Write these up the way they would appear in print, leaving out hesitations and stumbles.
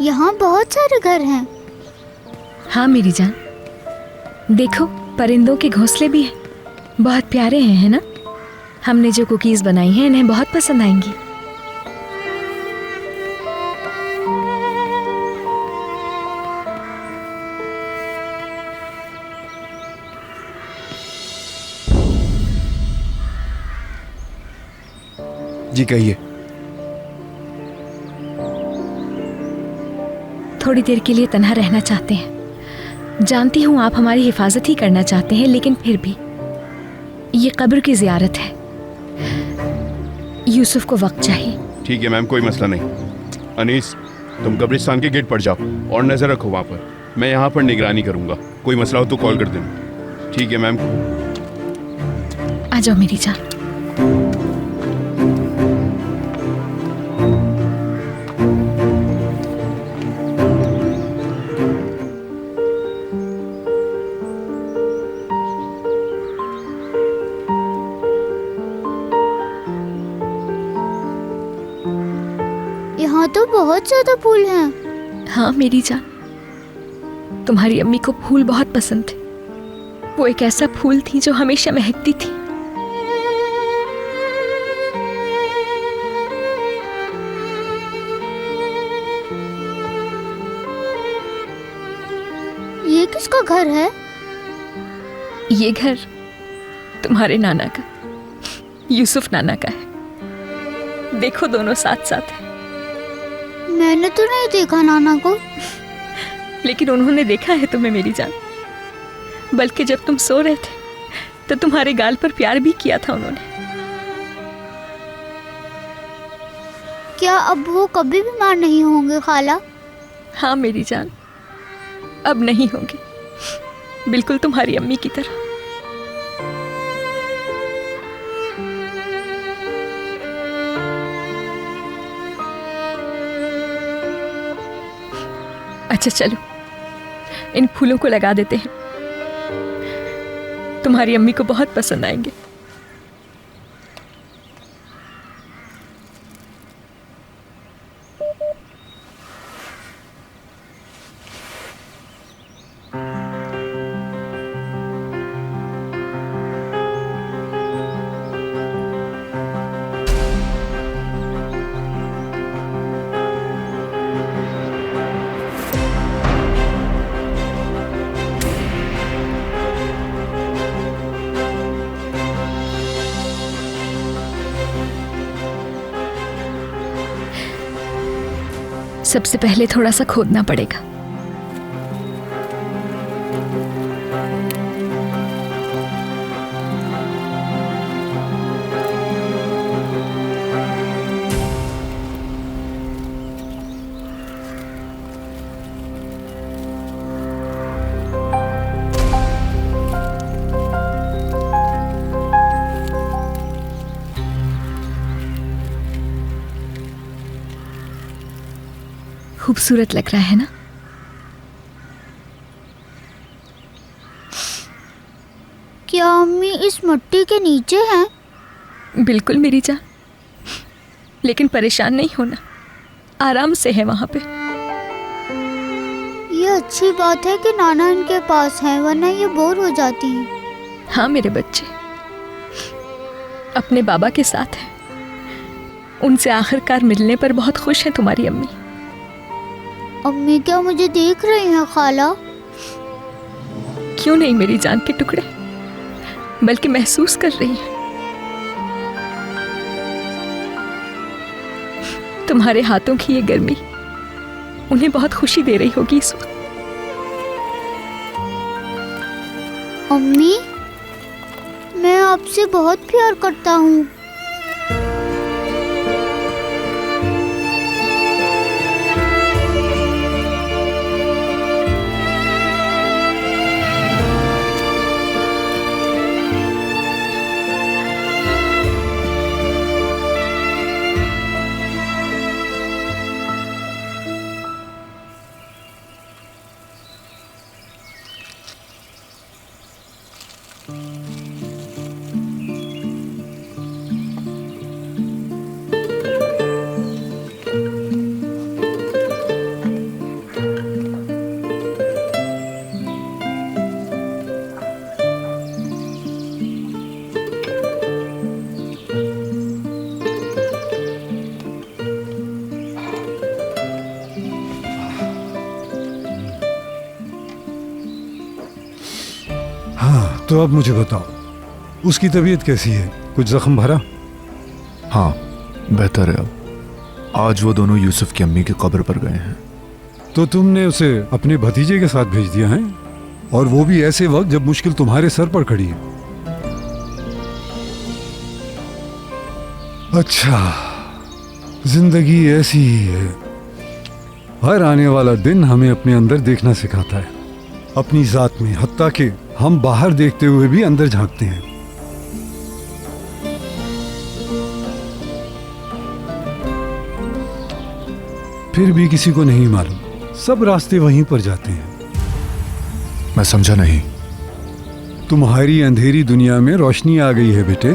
यहाँ बहुत सारे घर हैं। हाँ मेरी जान, देखो परिंदों के घोंसले भी हैं, बहुत प्यारे हैं, है ना? हमने जो कुकीज बनाई हैं इन्हें बहुत पसंद आएंगी। जी कहिए। थोड़ी देर के लिए तन्हा रहना चाहते हैं। जानती हूँ आप हमारी हिफाजत ही करना चाहते हैं, लेकिन फिर भी ये कब्र की जियारत है। यूसुफ को वक्त चाहिए। ठीक है मैम, कोई मसला नहीं। अनीस, तुम कब्रिस्तान के गेट पर जाओ और नजर रखो वहाँ पर। मैं यहाँ पर निगरानी करूँगा, कोई मसला हो तो कॉल कर देना। ठीक है मैम। आ जाओ मेरी जान। यहाँ तो बहुत ज्यादा फूल हैं। हाँ मेरी जान, तुम्हारी अम्मी को फूल बहुत पसंद थे। वो एक ऐसा फूल थी जो हमेशा महकती थी। ये किसका घर है? ये घर तुम्हारे नाना का, यूसुफ नाना का है। देखो दोनों साथ साथ हैं। मैंने तो नहीं देखा नाना को। लेकिन उन्होंने देखा है तुम्हें मेरी जान। बल्कि जब तुम सो रहे थे तो तुम्हारे गाल पर प्यार भी किया था उन्होंने। क्या अब वो कभी बीमार नहीं होंगे खाला? हाँ मेरी जान, अब नहीं होंगे, बिल्कुल तुम्हारी अम्मी की तरह। अच्छा चलो, इन फूलों को लगा देते हैं, तुम्हारी अम्मी को बहुत पसंद आएंगे। सबसे पहले थोड़ा सा खोदना पड़ेगा। खूबसूरत लग रहा है ना? क्या अम्मी इस मिट्टी के नीचे हैं? बिल्कुल मेरी जान, लेकिन परेशान नहीं होना, आराम से है वहां पे। ये अच्छी बात है कि नाना इनके पास है, वरना ये बोर हो जाती हैं। हाँ मेरे बच्चे अपने बाबा के साथ हैं। उनसे आखिरकार मिलने पर बहुत खुश है तुम्हारी अम्मी। अम्मी क्या मुझे देख रही हैं खाला? क्यों नहीं मेरी जान के टुकड़े, बल्कि महसूस कर रही हैं। तुम्हारे हाथों की ये गर्मी उन्हें बहुत खुशी दे रही होगी इस वक्त। अम्मी, मैं आपसे बहुत प्यार करता हूँ। तो अब मुझे बताओ, उसकी तबीयत कैसी है? कुछ जख्म भरा? हाँ, बेहतर है अब। आज वो दोनों यूसुफ की अम्मी की कब्र पर गए हैं। तो तुमने उसे अपने भतीजे के साथ भेज दिया है, और वो भी ऐसे वक्त जब मुश्किल तुम्हारे सर पर खड़ी है। अच्छा, जिंदगी ऐसी ही है। हर आने वाला दिन हमें अपने अंदर देखना सिखाता है, अपनी जात में, हत्ता कि हम बाहर देखते हुए भी अंदर झांकते हैं। फिर भी किसी को नहीं मालूम, सब रास्ते वहीं पर जाते हैं। मैं समझा नहीं। तुम्हारी अंधेरी दुनिया में रोशनी आ गई है बेटे।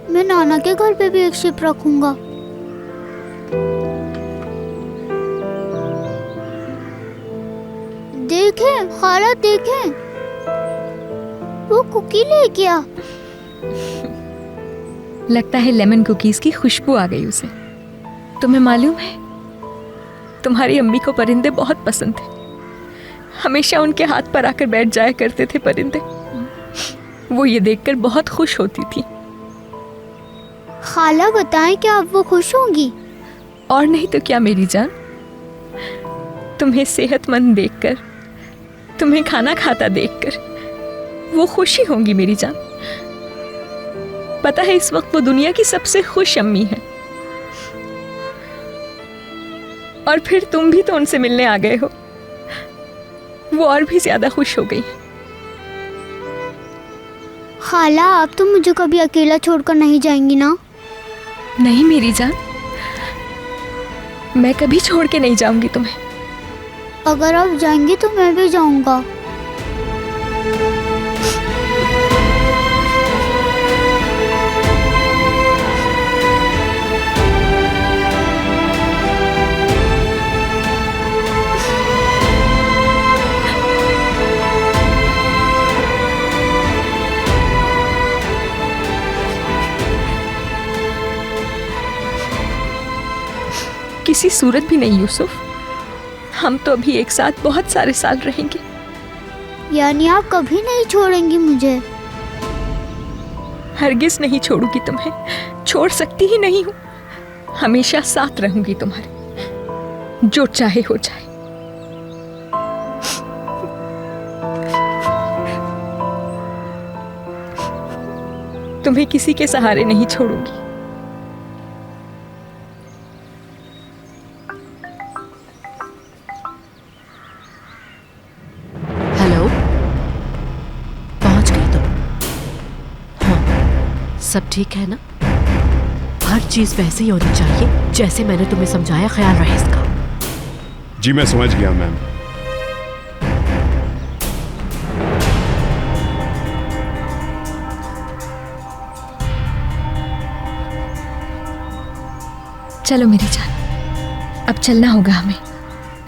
मैं नाना के घर पे भी एक शिप रखूंगा। देखें खाला, देखें वो कुकी ले गया। लगता है लेमन कुकीज की खुशबू आ गई उसे। तुम्हें मालूम है, तुम्हारी अम्मी को परिंदे बहुत पसंद थे। हमेशा उनके हाथ पर आकर बैठ जाया करते थे परिंदे। वो ये देखकर बहुत खुश होती थी। खाला बताएं क्या अब वो खुश होंगी? और नहीं तो क्या मेरी जान, तुम्हें सेहतमंद देखकर, तुम्हें खाना खाता देखकर वो खुशी होंगी मेरी जान। पता है इस वक्त वो दुनिया की सबसे खुश अम्मी है। और फिर तुम भी तो उनसे मिलने आ गए हो, वो और भी ज्यादा खुश हो गई। खाला आप तो मुझे कभी अकेला छोड़कर नहीं जाएंगी ना? नहीं मेरी जान, मैं कभी छोड़ के नहीं जाऊंगी तुम्हें। अगर आप जाएंगी तो मैं भी जाऊंगा। किसी सूरत भी नहीं यूसुफ, हम तो अभी एक साथ बहुत सारे साल रहेंगे। यानी आप कभी नहीं छोड़ेंगी मुझे? हरगिज नहीं छोड़ूंगी तुम्हें, छोड़ सकती ही नहीं हूं। हमेशा साथ रहूंगी तुम्हारे, जो चाहे हो जाए। तुम्हें किसी के सहारे नहीं छोड़ूंगी। हेलो, पहुंच गई तुम? हाँ, सब ठीक है ना? हर चीज वैसे ही होनी चाहिए जैसे मैंने तुम्हें समझाया। ख्याल रहे इसका। जी मैं समझ गया मैम। चलो मेरी जान, अब चलना होगा हमें,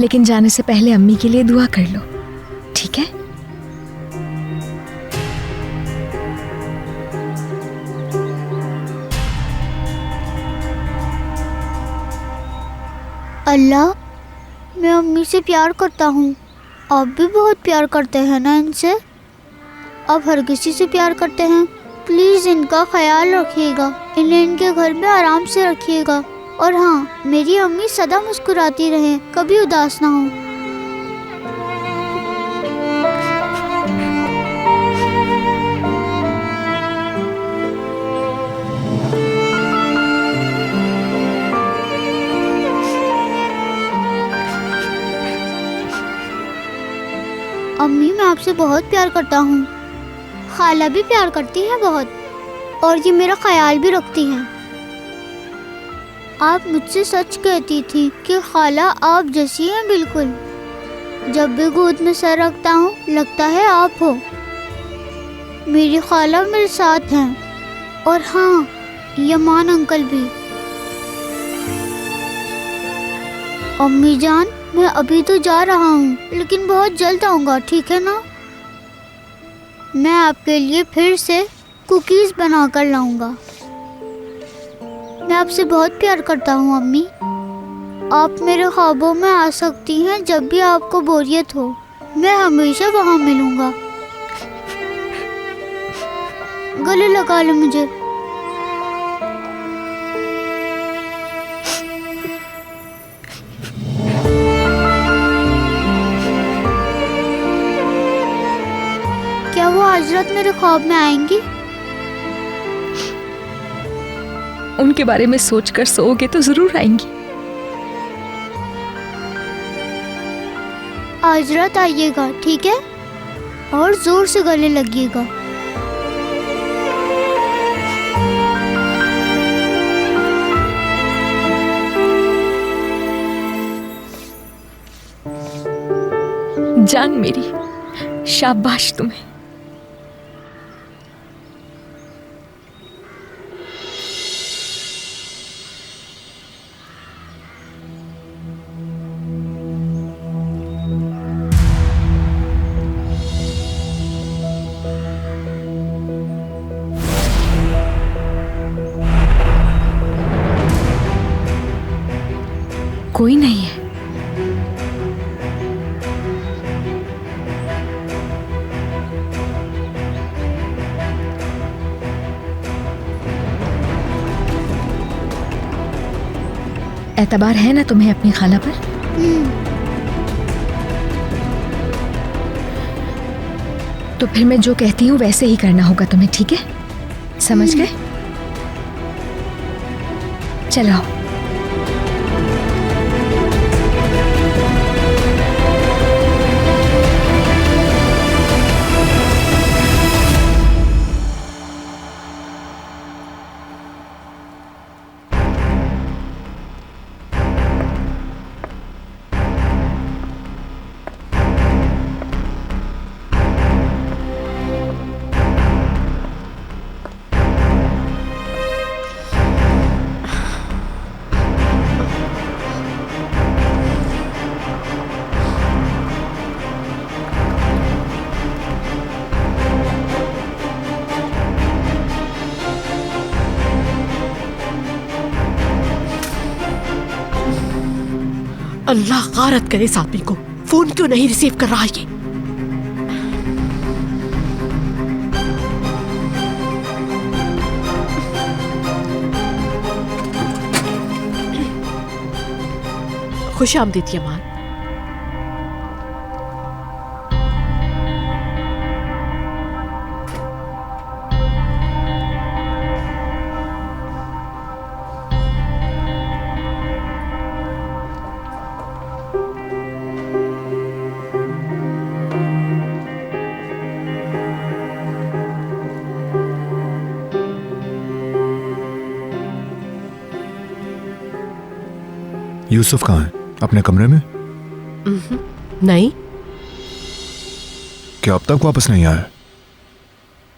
लेकिन जाने से पहले अम्मी के लिए दुआ कर लो, ठीक है? अल्लाह, मैं अम्मी से प्यार करता हूँ। आप भी बहुत प्यार करते हैं ना इनसे? आप हर किसी से प्यार करते हैं। प्लीज़ इनका ख्याल रखिएगा, इन्हें इनके घर में आराम से रखिएगा। और हाँ, मेरी अम्मी सदा मुस्कुराती रहे, कभी उदास ना हो। अम्मी मैं आपसे बहुत प्यार करता हूँ। खाला भी प्यार करती हैं बहुत, और ये मेरा ख्याल भी रखती हैं। आप मुझसे सच कहती थी कि खाला आप जैसी हैं बिल्कुल। जब भी गोद में सर रखता हूँ लगता है आप हो। मेरी खाला मेरे साथ हैं। और हाँ, यमान अंकल भी। अम्मी जान, मैं अभी तो जा रहा हूँ, लेकिन बहुत जल्द आऊँगा, ठीक है ना? मैं आपके लिए फिर से कुकीज़ बना कर लाऊँगा। मैं आपसे बहुत प्यार करता हूँ अम्मी। आप मेरे ख्वाबों में आ सकती हैं जब भी आपको बोरियत हो। मैं हमेशा वहाँ मिलूँगा। गले लगा लो मुझे। क्या वो आज रात मेरे ख्वाब में आएंगी? उनके बारे में सोचकर सोओगे तो जरूर आएंगी। आज रात आइएगा, ठीक है? और जोर से गले लगिएगा। जान मेरी, शाबाश तुम्हें। कोई नहीं है। एतबार है ना तुम्हें अपनी खाला पर? तो फिर मैं जो कहती हूँ वैसे ही करना होगा तुम्हें, ठीक है? समझ गए? चलो। अल्लाह गारत करे इस आदमी को, फोन क्यों नहीं रिसीव कर रहा ये? खुश आमदीद यमान। यूसुफ कहाँ है? अपने कमरे में? नहीं, क्या अब तक वापस नहीं आया?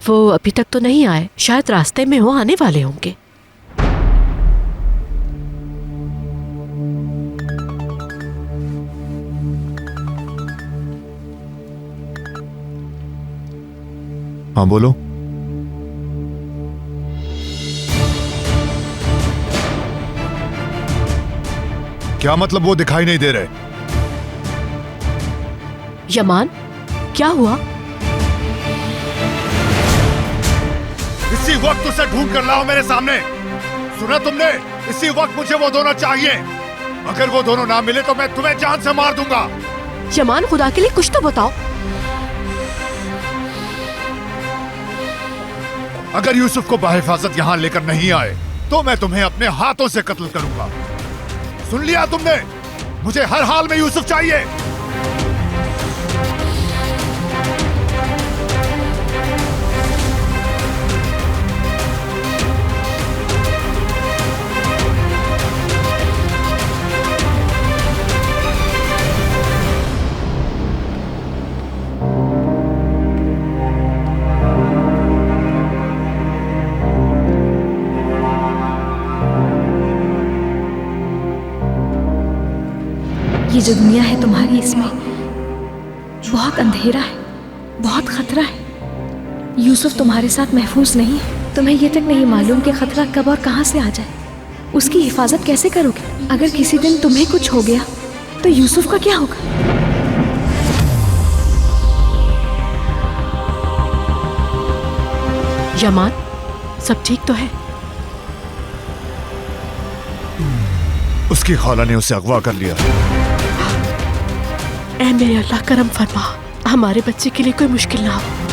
वो अभी तक तो नहीं आए, शायद रास्ते में हो, आने वाले होंगे। हाँ बोलो। क्या मतलब वो दिखाई नहीं दे रहे? यमान, क्या हुआ? इसी वक्त उसे ढूंढ कर लाओ मेरे सामने। सुना तुमने? इसी वक्त मुझे वो दोनों चाहिए। अगर वो दोनों ना मिले तो मैं तुम्हें जान से मार दूंगा। यमान, खुदा के लिए कुछ तो बताओ। अगर यूसुफ को बाहिफाजत यहाँ लेकर नहीं आए तो मैं तुम्हें अपने हाथों से कत्ल करूंगा। सुन लिया तुमने? मुझे हर हाल में यूसुफ चाहिए। जो दुनिया है तुम्हारी, इसमें बहुत अंधेरा है, बहुत खतरा है। यूसुफ तुम्हारे साथ महफूज नहीं है। तुम्हें ये तक नहीं मालूम कि खतरा कब और कहाँ से आ जाए। उसकी हिफाजत कैसे करोगे? अगर किसी दिन तुम्हें कुछ हो गया तो यूसुफ का क्या होगा? यमान, सब ठीक तो है? उसकी खाला ने उसे अगवा कर लिया। ऐ मेरे अल्लाह, करम फरमा, हमारे बच्चे के लिए कोई मुश्किल ना हो।